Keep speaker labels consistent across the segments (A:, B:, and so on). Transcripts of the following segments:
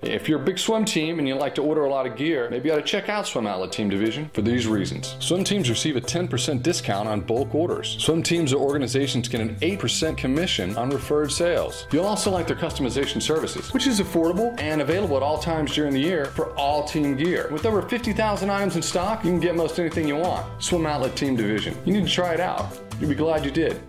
A: If you're a big swim team and you like to order a lot of gear, maybe you ought to check out Swim Outlet Team Division for these reasons. Swim teams receive a 10% discount on bulk orders. Swim teams or organizations get an 8% commission on referred sales. You'll also like their customization services, which is affordable and available at all times during the year for all team gear. With over 50,000 items in stock, you can get most anything you want. Swim Outlet Team Division. You need to try it out. You'll be glad you did.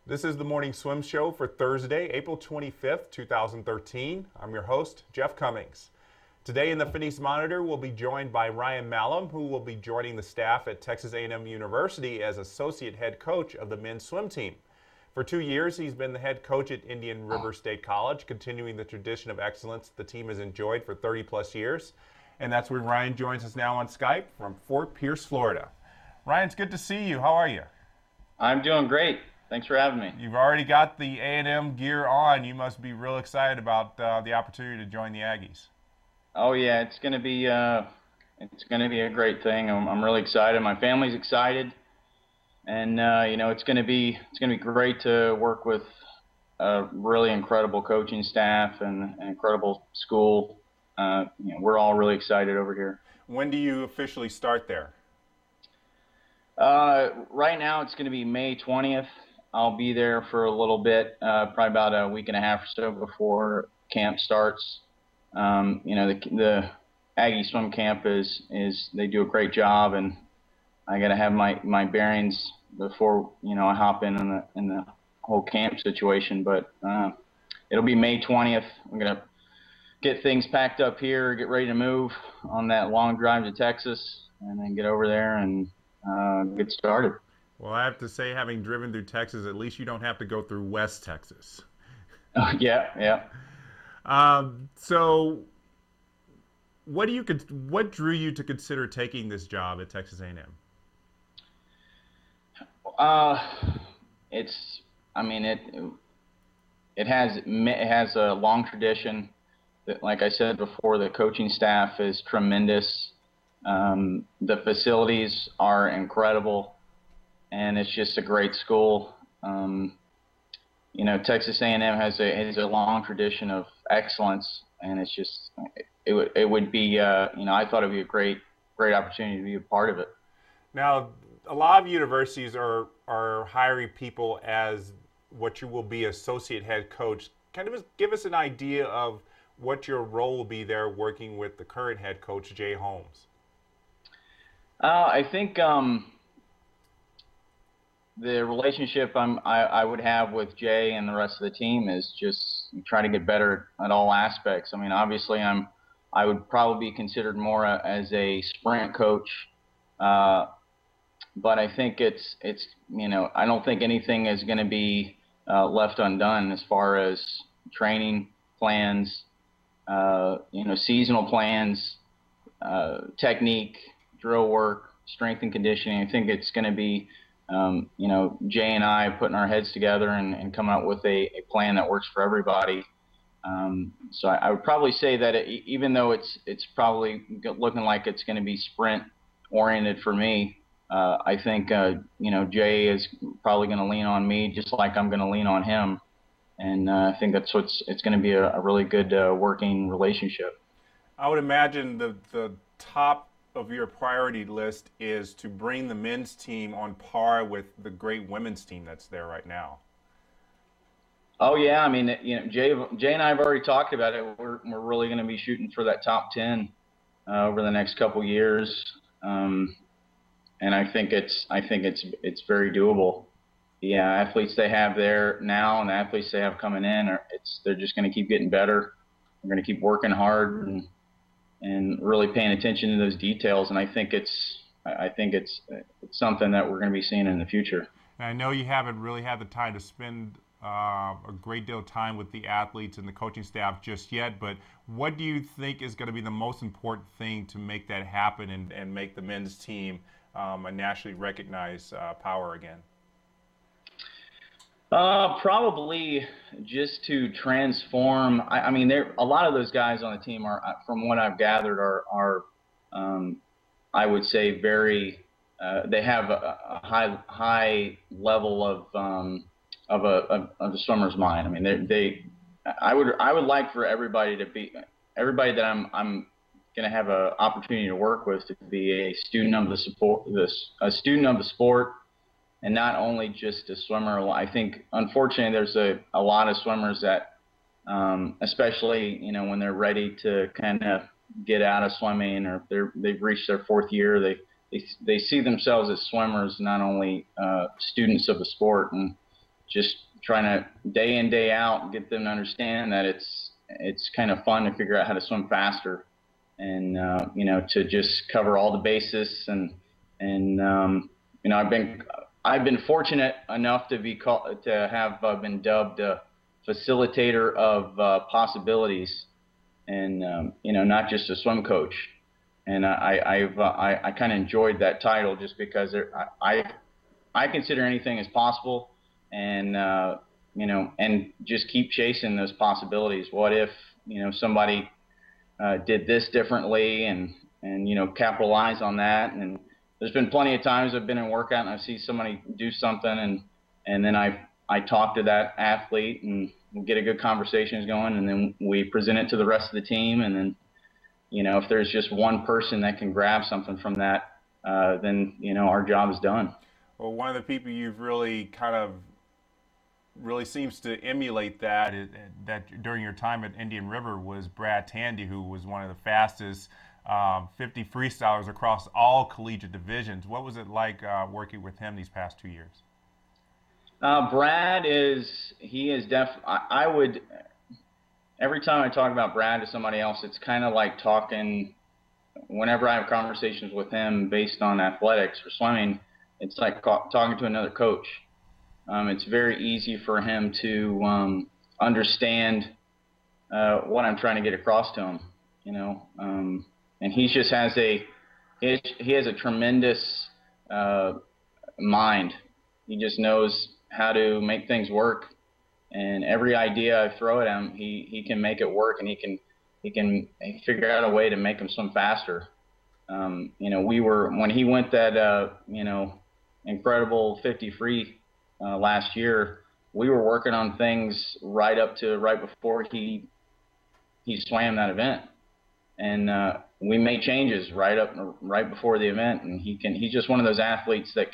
B: This is the Morning Swim Show for Thursday, April 25th, 2013. I'm your host, Jeff Cummings. Today in the Finis Monitor, we'll be joined by Ryan Mallam, who will be joining the staff at Texas A&M University as Associate Head Coach of the men's swim team. For 2 years, he's been the head coach at Indian River State College, continuing the tradition of excellence the team has enjoyed for 30-plus years. And that's where Ryan joins us now on Skype from Fort Pierce, Florida. Ryan, it's good to see you. How are you?
C: I'm doing great. Thanks for having me.
B: You've already got the A&M gear on. You must be real excited about the opportunity to join the Aggies.
C: Oh yeah, it's going to be a great thing. I'm really excited. My family's excited, and you know, it's going to be great to work with a really incredible coaching staff and an incredible school. You know, we're all really excited over here.
B: When do you officially start there?
C: Right now, it's going to be May 20th. I'll be there for a little bit, probably about a week and a half or so before camp starts. You know, the Aggie swim camp is they do a great job, and I got to have my bearings before, you know, I hop in the whole camp situation. But it'll be May 20th. I'm gonna get things packed up here, get ready to move on that long drive to Texas, and then get over there and get started.
B: Well, I have to say, having driven through Texas, at least you don't have to go through West Texas.
C: Yeah.
B: So, what drew you to consider taking this job at Texas A&M?
C: It has a long tradition. Like I said before, the coaching staff is tremendous. The facilities are incredible. And it's just a great school. You know, Texas A&M has a long tradition of excellence, and it's just it would be you know, I thought it'd be a great opportunity to be a part of it.
B: Now, a lot of universities are hiring people as what you will be associate head coach. Kind of give us an idea of what your role will be there, working with the current head coach, Jay Holmes.
C: I think. The relationship I would have with Jay and the rest of the team is just try to get better at all aspects. I mean, obviously I would probably be considered more as a sprint coach, but I think it's you know, I don't think anything is going to be left undone as far as training plans, you know, seasonal plans, technique, drill work, strength and conditioning. I think it's going to be you know, Jay and I putting our heads together and coming up with a plan that works for everybody. So I would probably say that even though it's probably looking like it's going to be sprint oriented for me, I think you know, Jay is probably going to lean on me just like I'm going to lean on him, and I think that's it's going to be a really good working relationship.
B: I would imagine the top of your priority list is to bring the men's team on par with the great women's team that's there right now.
C: Oh yeah, I mean, you know, Jay and I have already talked about it. We're really going to be shooting for that top 10 over the next couple years, and I think it's very doable. The athletes they have there now and the athletes they have coming in they're just going to keep getting better. They're going to keep working hard and really paying attention to those details, and I think it's something that we're going to be seeing in the future.
B: I know you haven't really had the time to spend a great deal of time with the athletes and the coaching staff just yet, but what do you think is going to be the most important thing to make that happen and make the men's team a nationally recognized power again?
C: Probably just to transform. I mean, a lot of those guys on the team are, from what I've gathered, are I would say they have a high level of a swimmer's mind. I mean, I would like for everybody that I'm going to have an opportunity to work with to be a student of a student of the sport, and not only just a swimmer. I think, unfortunately, there's a lot of swimmers that, especially, you know, when they're ready to kind of get out of swimming, or they've reached their 4th year, they see themselves as swimmers, not only students of the sport, and just trying to day in, day out get them to understand that it's kind of fun to figure out how to swim faster, and you know, to just cover all the bases, and you know, I've been fortunate enough to have been dubbed a facilitator of possibilities, and you know, not just a swim coach. And I kind of enjoyed that title, just because I consider anything as possible, and you know, and just keep chasing those possibilities. What if, you know, somebody did this differently, and you know, capitalize on that? And there's been plenty of times I've been in workout and I see somebody do something, and then I talk to that athlete, and we get a good conversation going, and then we present it to the rest of the team, and then, you know, if there's just one person that can grab something from that, then, you know, our job is done.
B: Well, one of the people you've really really seems to emulate that during your time at Indian River was Brad Tandy, who was one of the fastest 50 freestylers across all collegiate divisions. What was it like working with him these past 2 years?
C: Brad I would, every time I talk about Brad to somebody else, it's kind of like talking, whenever I have conversations with him based on athletics or swimming, it's like talking to another coach. It's very easy for him to understand what I'm trying to get across to him, you know, and he just has he has a tremendous mind. He just knows how to make things work, and every idea I throw at him, he can make it work, and he can figure out a way to make him swim faster. You know, when he went that you know, incredible 50 free last year, we were working on things right before he swam that event, and we made changes right before the event, and he's just one of those athletes that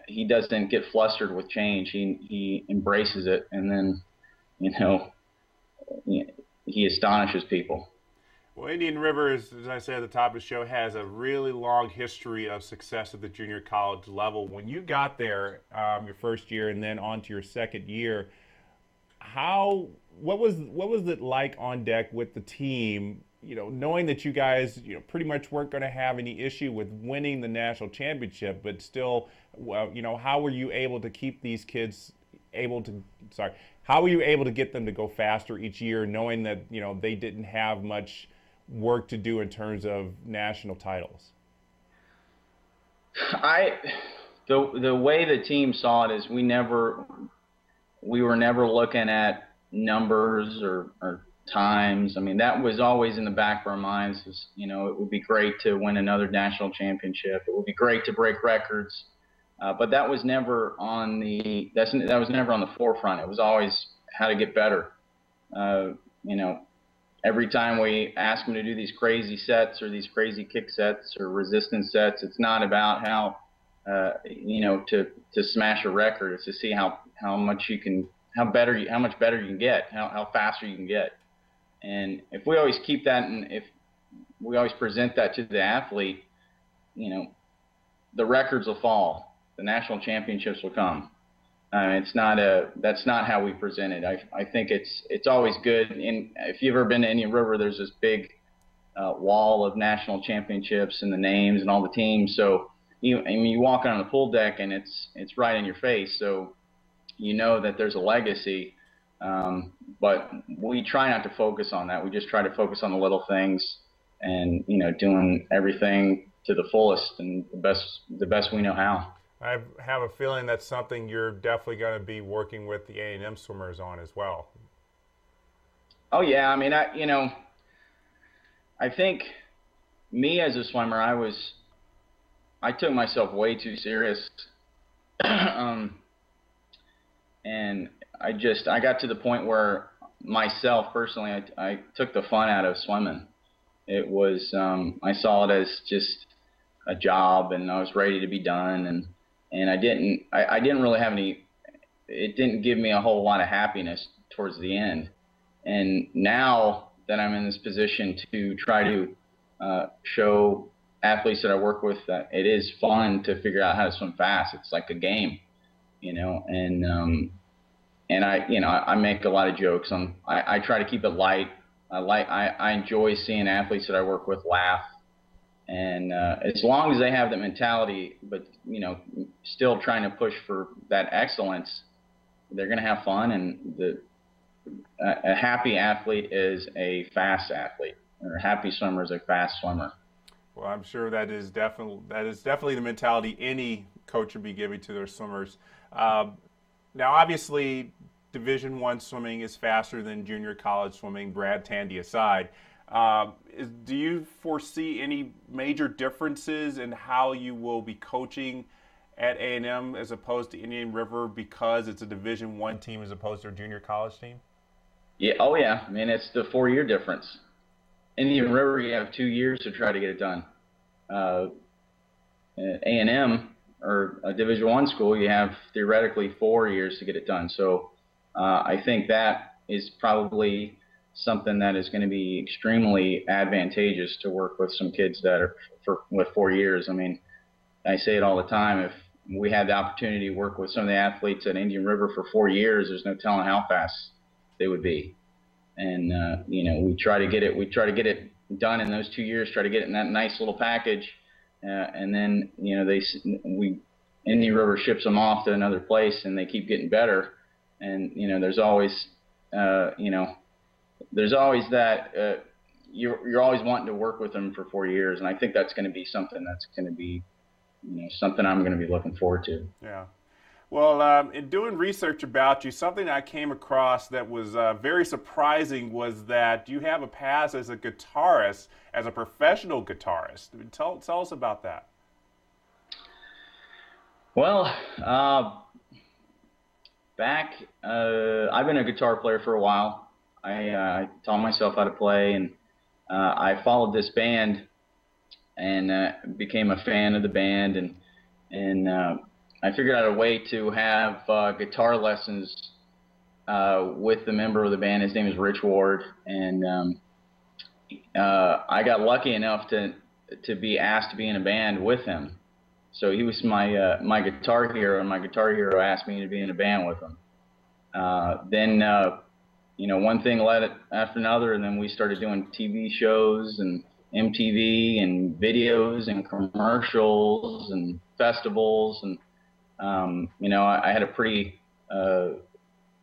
C: he doesn't get flustered with change. He embraces it, and then, you know, he astonishes people.
B: Well, Indian River, as I said at the top of the show, has a really long history of success at the junior college level. When you got there, your first year, and then on to your second year, what was it like on deck with the team? You know, knowing that you guys, you know, pretty much weren't going to have any issue with winning the national championship, but still, you know, how were you able to keep these kids how were you able to get them to go faster each year, knowing that, you know, they didn't have much work to do in terms of national titles?
C: The way the team saw it is we were never looking at numbers or times. I mean, that was always in the back of our minds. You know, it would be great to win another national championship. It would be great to break records, but that was never on the forefront. It was always how to get better. You know, every time we ask them to do these crazy sets or these crazy kick sets or resistance sets, it's not about how you know, to smash a record. It's to see how much better you can get, how faster you can get. And if we always keep that, and if we always present that to the athlete, you know, the records will fall, the national championships will come. That's not how we present it. I think it's always good. And if you've ever been to Indian River, there's this big wall of national championships and the names and all the teams. So you walk on the pool deck, and it's right in your face. So you know that there's a legacy. But we try not to focus on that. We just try to focus on the little things, and, you know, doing everything to the fullest and the best we know how.
B: I have a feeling that's something you're definitely going to be working with the A&M swimmers on as well.
C: Oh yeah, I mean, I think me as a swimmer, I was I took myself way too serious. And I got to the point where myself personally, I took the fun out of swimming. It was, I saw it as just a job, and I was ready to be done. And I didn't really have any, it didn't give me a whole lot of happiness towards the end. And now that I'm in this position to try to show athletes that I work with that it is fun to figure out how to swim fast. It's like a game, you know, and I make a lot of jokes. I try to keep it light. I enjoy seeing athletes that I work with laugh, and as long as they have that mentality, but you know, still trying to push for that excellence, they're going to have fun. And a happy athlete is a fast athlete, or a happy swimmer is a fast swimmer.
B: Well, I'm sure that is definitely the mentality any coach would be giving to their swimmers. Now, obviously, Division I swimming is faster than junior college swimming, Brad Tandy aside. Do you foresee any major differences in how you will be coaching at A&M as opposed to Indian River because it's a Division I team as opposed to a junior college team?
C: Yeah, oh yeah. I mean, it's the 4-year difference. Indian River, you have 2 years to try to get it done. A&M, or a Division I school, you have theoretically 4 years to get it done. So I think that is probably something that is going to be extremely advantageous to work with some kids that are with 4 years. I mean, I say it all the time. If we had the opportunity to work with some of the athletes at Indian River for 4 years, there's no telling how fast they would be. And you know, we try to get it done in those 2 years. Try to get it in that nice little package, and then you know Indian River ships them off to another place, and they keep getting better. And you know, there's always that you're always wanting to work with them for 4 years, and I think that's going to be something that's going to be, you know, something I'm going to be looking forward to.
B: Yeah. Well, in doing research about you, something I came across that was very surprising was that you have a past as a guitarist, as a professional guitarist. Tell us about that.
C: Well, I've been a guitar player for a while. I taught myself how to play, and I followed this band and became a fan of the band, and I figured out a way to have guitar lessons with the member of the band. His name is Rich Ward, and I got lucky enough to be asked to be in a band with him. So he was my guitar hero, and my guitar hero asked me to be in a band with him. Then you know, one thing led after another, and then we started doing TV shows and MTV and videos and commercials and festivals, and you know, I had a pretty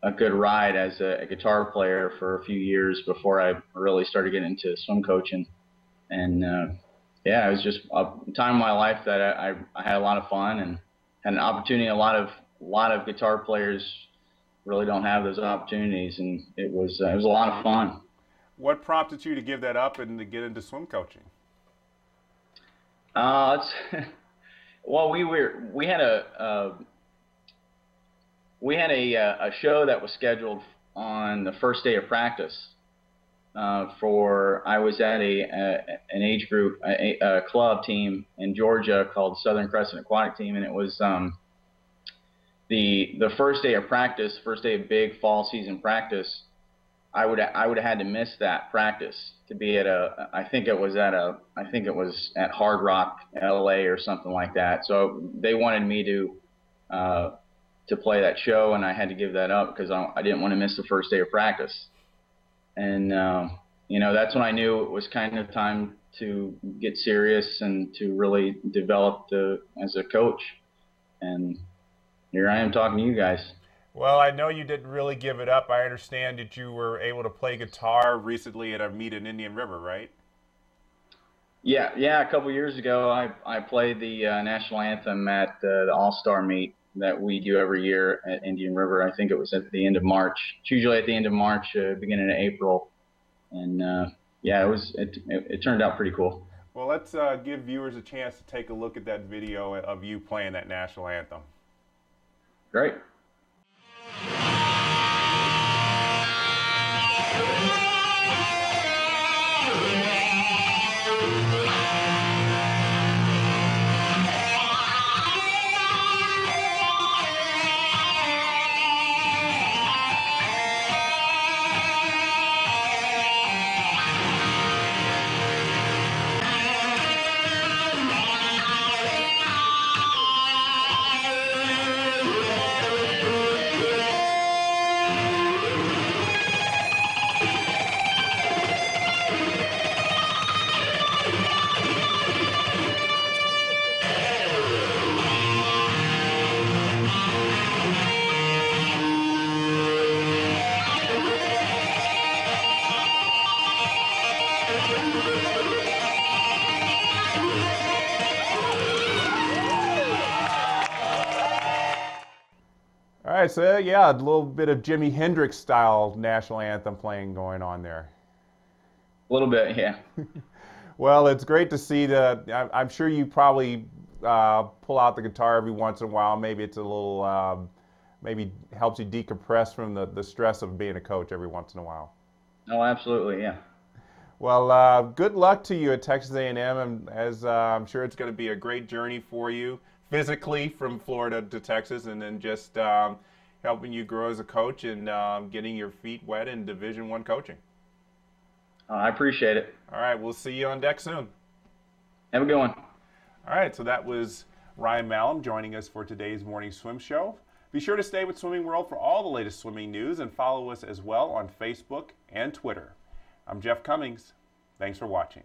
C: a good ride as a guitar player for a few years before I really started getting into swim coaching. And yeah, it was just a time in my life that I had a lot of fun and had an opportunity. A lot of guitar players really don't have those opportunities, and it was a lot of fun.
B: What prompted you to give that up and to get into swim coaching?
C: Well, we had a show that was scheduled on the first day of practice. I was at an age group, a club team in Georgia called Southern Crescent Aquatic Team, and it was the first day of practice, first day of big fall season practice. I would have had to miss that practice to be at I think it was at Hard Rock, LA or something like that. So they wanted me to play that show, and I had to give that up because I didn't want to miss the first day of practice. And you know, that's when I knew it was kind of time to get serious and to really develop as a coach. And here I am talking to you guys.
B: Well, I know you didn't really give it up. I understand that you were able to play guitar recently at a meet in Indian River, right?
C: Yeah. A couple years ago, I played the national anthem at the All-Star meet that we do every year at Indian River. I think it was at the end of March. It's usually at the end of March, beginning of April. And yeah, it turned out pretty cool.
B: Well, let's give viewers a chance to take a look at that video of you playing that national anthem.
C: Great.
B: All right, so yeah, a little bit of Jimmy Hendrix style national anthem playing going on there.
C: A little bit, yeah.
B: Well, it's great to see that. I'm sure you probably pull out the guitar every once in a while. Maybe it's a little, maybe helps you decompress from the stress of being a coach every once in a while.
C: Oh, absolutely, yeah.
B: Well, good luck to you at Texas A&M, and as I'm sure it's going to be a great journey for you physically from Florida to Texas, and then just helping you grow as a coach and getting your feet wet in Division I coaching.
C: I appreciate it.
B: All right, we'll see you on deck soon.
C: Have a good one.
B: All right, so that was Ryan Mallam joining us for today's morning swim show. Be sure to stay with Swimming World for all the latest swimming news and follow us as well on Facebook and Twitter. I'm Jeff Cummings. Thanks for watching.